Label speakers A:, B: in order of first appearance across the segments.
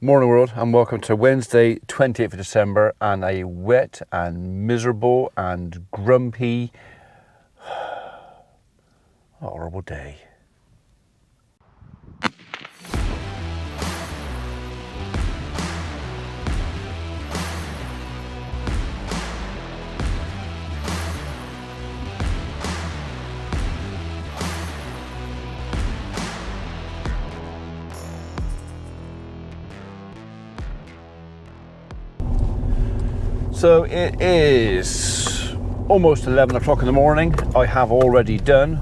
A: Morning world, and welcome to Wednesday 28th of December and a wet and miserable and grumpy horrible day. So it is almost 11 o'clock in the morning. I have already done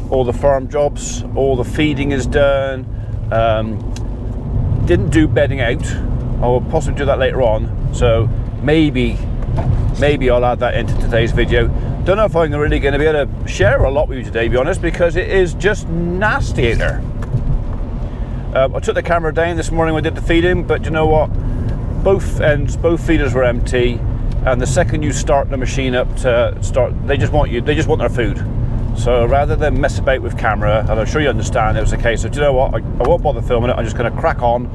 A: all the farm jobs, all the feeding is done. Didn't do bedding out. I will possibly do that later on. So maybe I'll add that into today's video. Don't know if I'm really going to be able to share a lot with you today, to be honest, because it is just nasty out there. I took the camera down this morning when I did the feeding, but you know what? Both feeders were empty, and the second you start the machine up to start, they just want their food. So rather than mess about with camera, and I'm sure you understand, it was a case of, do you know what, I won't bother filming it, I'm just going to crack on,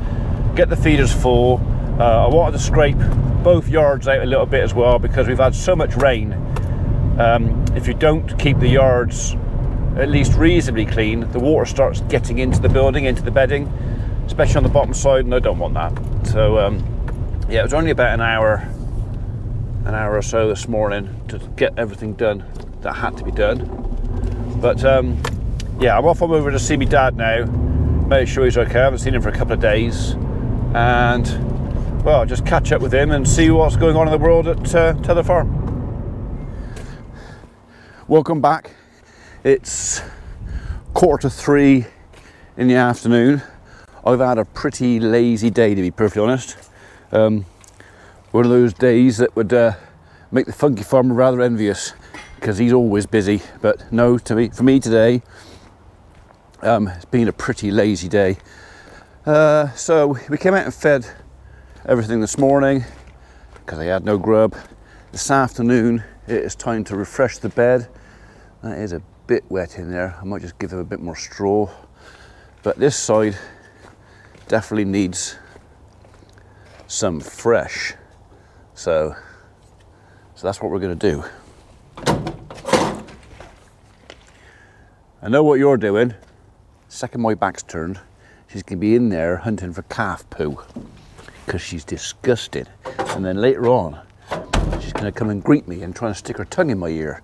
A: get the feeders full. I wanted to scrape both yards out a little bit as well, because we've had so much rain. If you don't keep the yards at least reasonably clean, the water starts getting into the building, into the bedding, especially on the bottom side, and I don't want that. So yeah, it was only about an hour or so this morning to get everything done that had to be done. But yeah, I'm off over to see my dad now, make sure he's okay. I haven't seen him for a couple of days, and well, just catch up with him and see what's going on in the world at Tele farm. Welcome back. It's 2:45 in the afternoon. I've had a pretty lazy day, to be perfectly honest. One of those days that would make the funky farmer rather envious, because he's always busy. But no, for me today, it's been a pretty lazy day. So we came out and fed everything this morning because I had no grub. This afternoon it is time to refresh the bed. That is a bit wet in there. I might just give them a bit more straw, but this side definitely needs some fresh. So that's what we're going to do. I know what you're doing. Second my back's turned, she's going to be in there hunting for calf poo, because she's disgusting. And then later on, she's going to come and greet me and try and stick her tongue in my ear,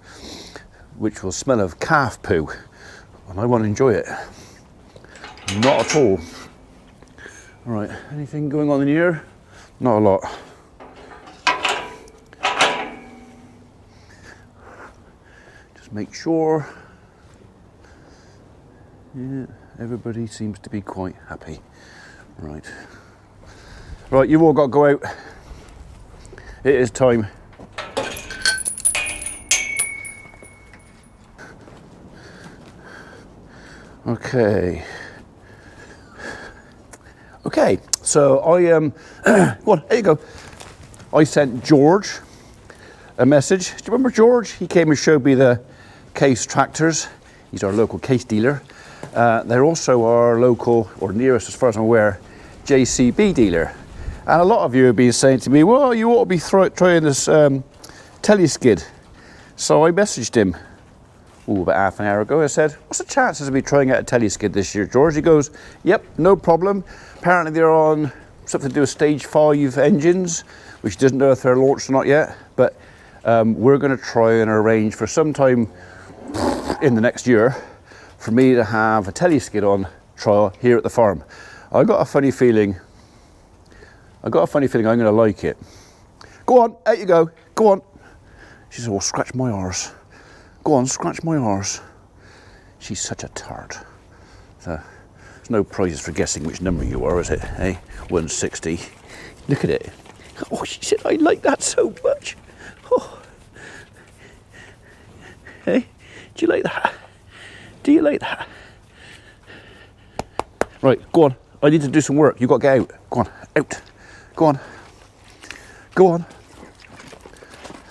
A: which will smell of calf poo, and I won't enjoy it. Not at all. All right, anything going on in here? Not a lot. Just make sure. Yeah, everybody seems to be quite happy. Right. Right, you've all got to go out. It is time. Okay. Okay, so I well, there you go. I sent George a message. Do you remember George? He came and showed me the Case tractors. He's our local Case dealer. They're also our local, or nearest as far as I'm aware, JCB dealer. And a lot of you have been saying to me, well, you ought to be trying this Tele skid. So I messaged him about half an hour ago. I said, what's the chances of me trying out a Tele skid this year, George? He goes, yep, no problem. Apparently they're on something to do with stage 5 engines, which doesn't know if they're launched or not yet, but we're going to try and arrange for sometime in the next year for me to have a Tele skid on trial here at the farm. I got a funny feeling I'm going to like it. Go on, out you go, go on. She said, well, scratch my arse. Go on, scratch my arse. She's such a tart. So, there's no prizes for guessing which number you are, is it? Hey, 160. Look at it. Oh, she said, I like that so much. Oh. Hey, do you like that? Do you like that? Right, go on. I need to do some work. You've got to get out. Go on, out. Go on. Go on.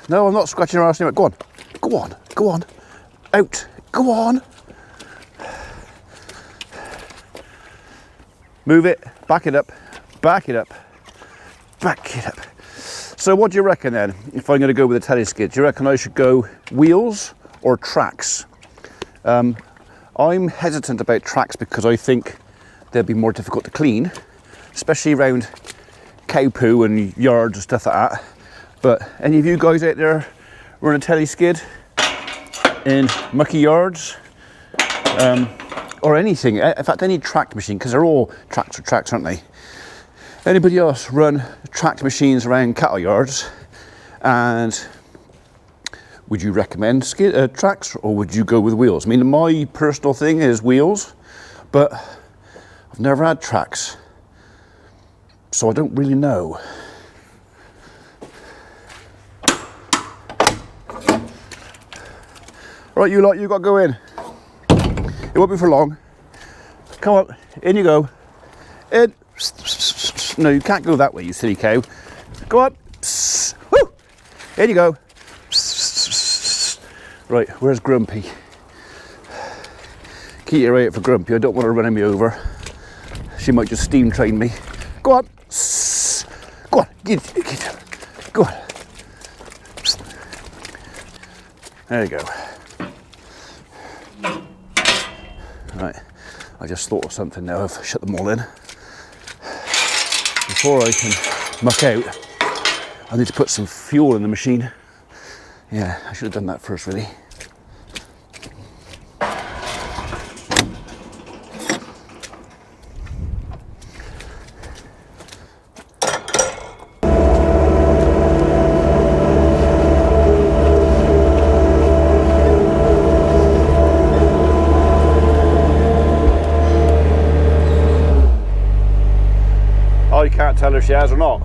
A: No, I'm not scratching her arse anymore. Go on. Go on. Go on. Out. Go on. Move it. Back it up. Back it up. Back it up. So what do you reckon then, if I'm going to go with a Tele skid? Do you reckon I should go wheels or tracks? I'm hesitant about tracks because I think they'll be more difficult to clean, especially around cow poo and yards and stuff like that. But any of you guys out there run a Tele skid in mucky yards? Or anything, in fact any tracked machine, because they're all tracks, aren't they? Anybody else run tracked machines around cattle yards? And would you recommend tracks, or would you go with wheels? I mean, my personal thing is wheels, but I've never had tracks, so I don't really know. Right, you lot, you got to go in. It won't be for long. Come on, in you go. In. No, you can't go that way, you silly cow. Go on. Woo! In you go. Right, where's Grumpy? Keep your eye out for Grumpy. I don't want her running me over. She might just steam train me. Go on. Go on. Get. Go on. There you go. Right, I just thought of something now. I've shut them all in. Before I can muck out, I need to put some fuel in the machine. Yeah, I should have done that first, really. I can't tell if she has or not.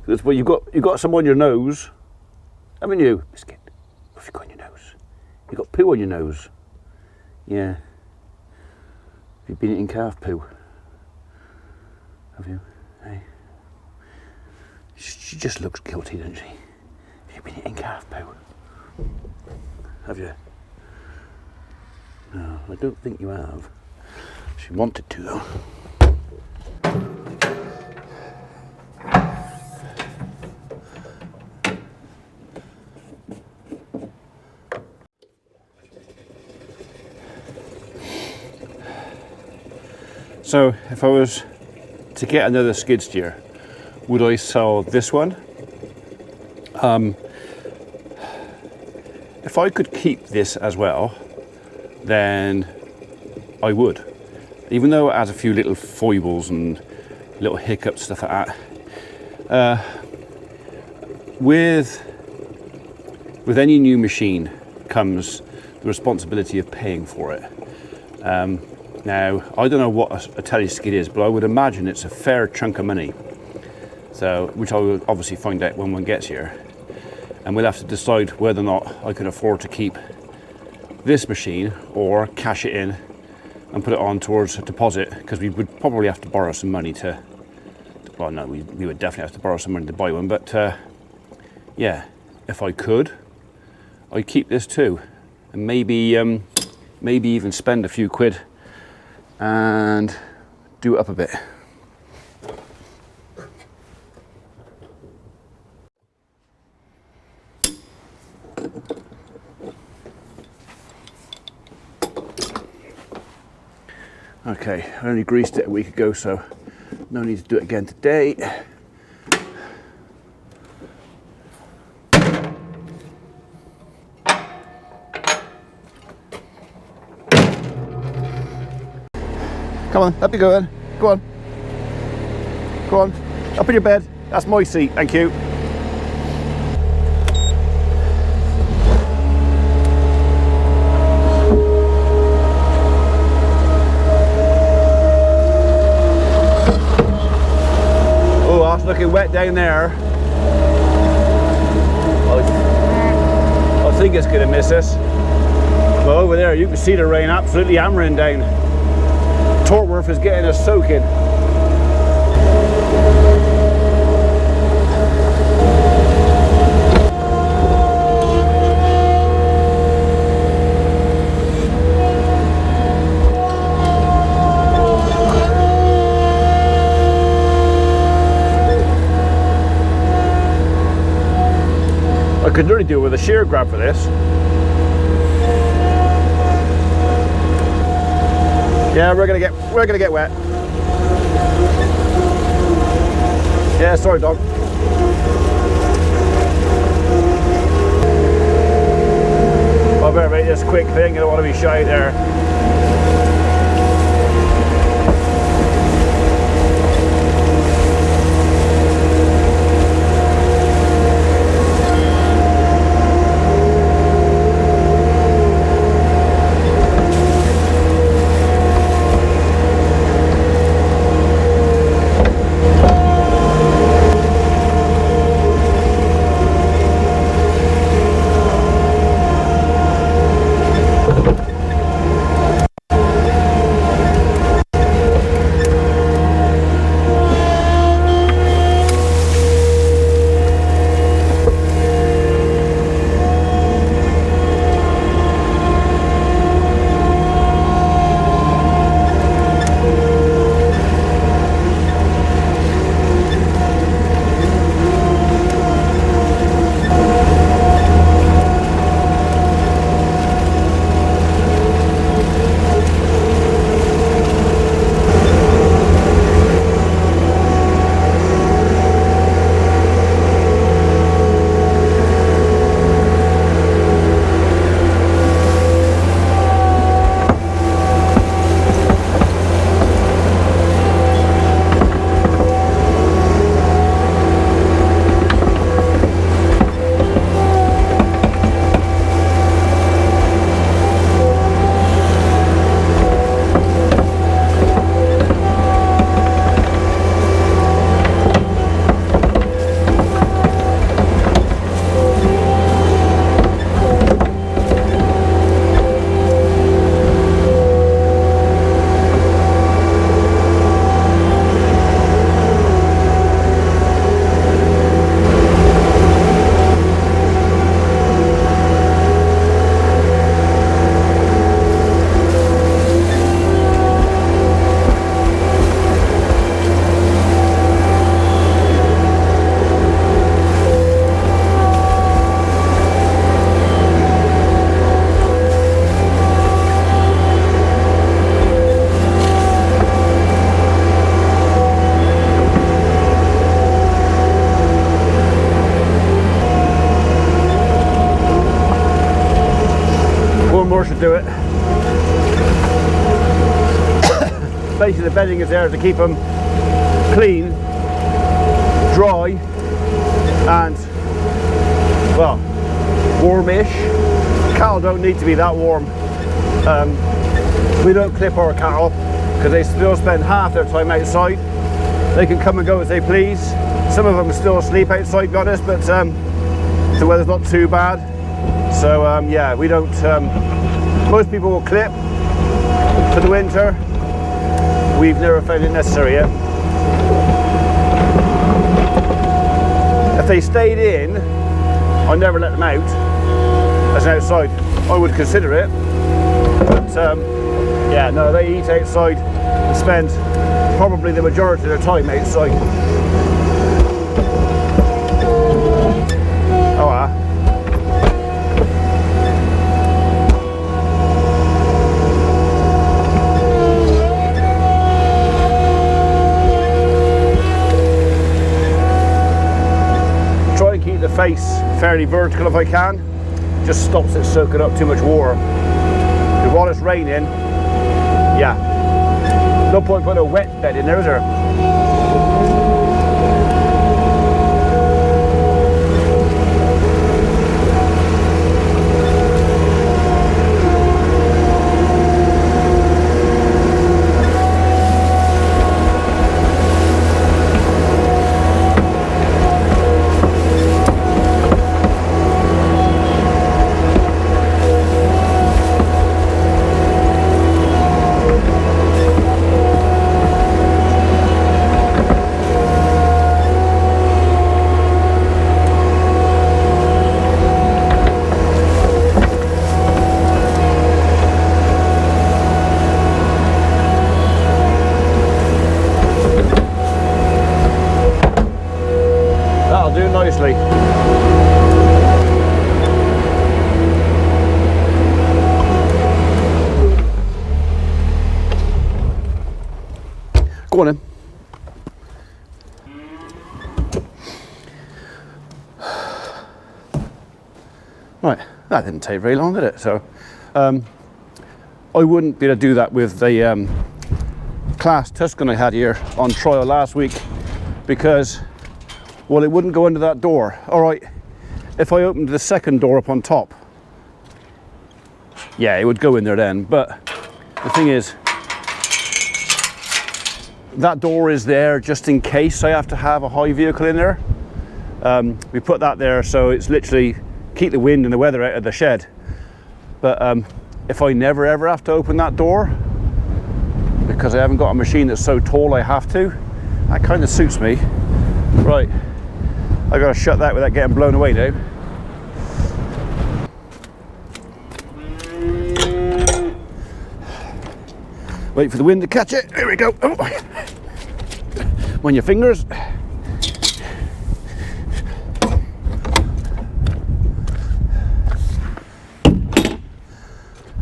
A: Because well, you've got some on your nose, haven't you? Biscuit, what have you got on your nose? You've got poo on your nose. Yeah. Have you been eating calf poo? Have you? Hey. She just looks guilty, doesn't she? Have you been eating calf poo? Have you? No, I don't think you have. She wanted to though. So if I was to get another skid steer, would I sell this one? If I could keep this as well, then I would. Even though it has a few little foibles and little hiccups, stuff like that. With any new machine comes the responsibility of paying for it. Now, I don't know what a Tele skid is, but I would imagine it's a fair chunk of money. So, which I will obviously find out when one gets here. And we'll have to decide whether or not I can afford to keep this machine or cash it in and put it on towards a deposit, because we would probably have to borrow some money to well, no, we would definitely have to borrow some money to buy one, but yeah, if I could, I'd keep this too. And maybe even spend a few quid and do it up a bit. Okay, I only greased it a week ago, so no need to do it again today. Come on, up you go then. Go on. Go on. Up in your bed. That's my seat, thank you. Oh, it's looking wet down there. I think it's going to miss us. Well, over there you can see the rain absolutely hammering down. Tortworth is getting us soaking. could really do with a shear grab for this. Yeah, we're gonna get wet. Yeah, sorry, dog. I better make this quick thing. I don't want to be shy there. Should do it. Basically the bedding is there to keep them clean, dry and, well, warmish. Cattle don't need to be that warm. We don't clip our cattle because they still spend half their time outside. They can come and go as they please. Some of them still sleep outside, to be honest, but the weather's not too bad. So yeah, we don't most people will clip for the winter. We've never found it necessary yet. If they stayed in, I never let them out as an outside. I would consider it, but yeah, no, they eat outside and spend probably the majority of their time outside. Oh, the face fairly vertical if I can, just stops it soaking up too much water. Because while it's raining, yeah, no point putting a wet bed in there, is there? Go on in. Right, that didn't take very long, did it? So, I wouldn't be able to do that with the Class Tuscan I had here on trial last week because, well, it wouldn't go under that door. All right, if I opened the second door up on top, yeah, it would go in there then. But the thing is, that door is there just in case I have to have a high vehicle in there. We put that there so it's literally keep the wind and the weather out of the shed. But if I never ever have to open that door, because I haven't got a machine that's so tall I have to, that kind of suits me. Right, I gotta shut that without getting blown away now. Wait for the wind to catch it. Here we go. Oh. On your fingers.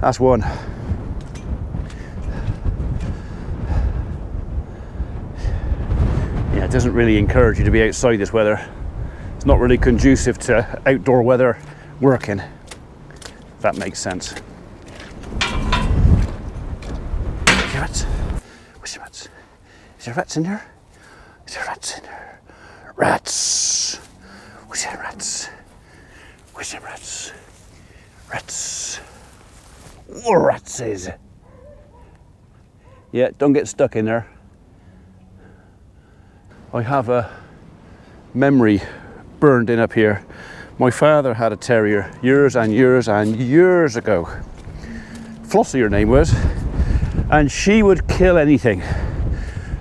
A: That's one. Yeah, it doesn't really encourage you to be outside this weather. It's not really conducive to outdoor weather working, if that makes sense. Rats. Where's the rats? Is there rats in there? Is there rats in there? Rats! Where's the rats? Where's the rats? Rats! Ratses! Yeah, don't get stuck in there. I have a memory burned in up here. My father had a terrier years and years and years ago. Flossie her name was. And she would kill anything.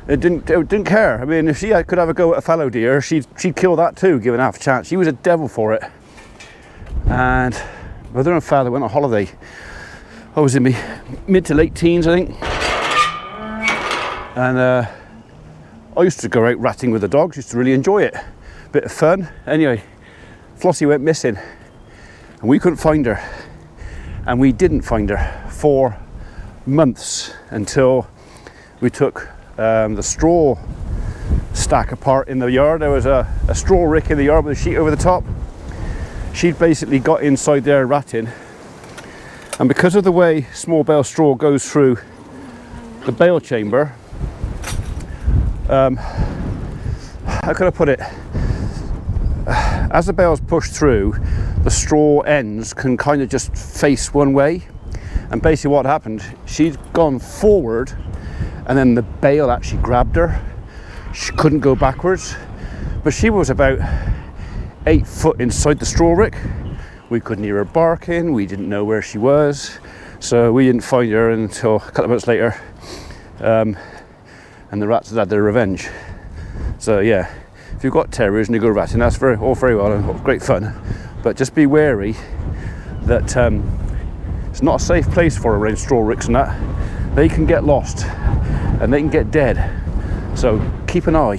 A: It didn't care. I mean, if she could have a go at a fallow deer, she'd kill that too, given half a chance. She was a devil for it. And mother and father went on holiday. I was in my mid to late teens, I think. And I used to go out ratting with the dogs. Used to really enjoy it. Bit of fun. Anyway, Flossie went missing, and we couldn't find her. And we didn't find her for months until we took the straw stack apart in the yard. There was a straw rick in the yard with a sheet over the top. She'd basically got inside there ratting, and because of the way small bale straw goes through the bale chamber, how could I put it? As the bale's pushed through, the straw ends can kind of just face one way. And basically what happened, she'd gone forward and then the bale actually grabbed her. She couldn't go backwards, but she was about 8 foot inside the straw rick. We couldn't hear her barking, we didn't know where she was, so we didn't find her until a couple of months later, and the rats had their revenge. So yeah, if you've got terriers and you go ratting, that's all very well and great fun, but just be wary that it's not a safe place for around straw ricks and that. They can get lost and they can get dead. So keep an eye.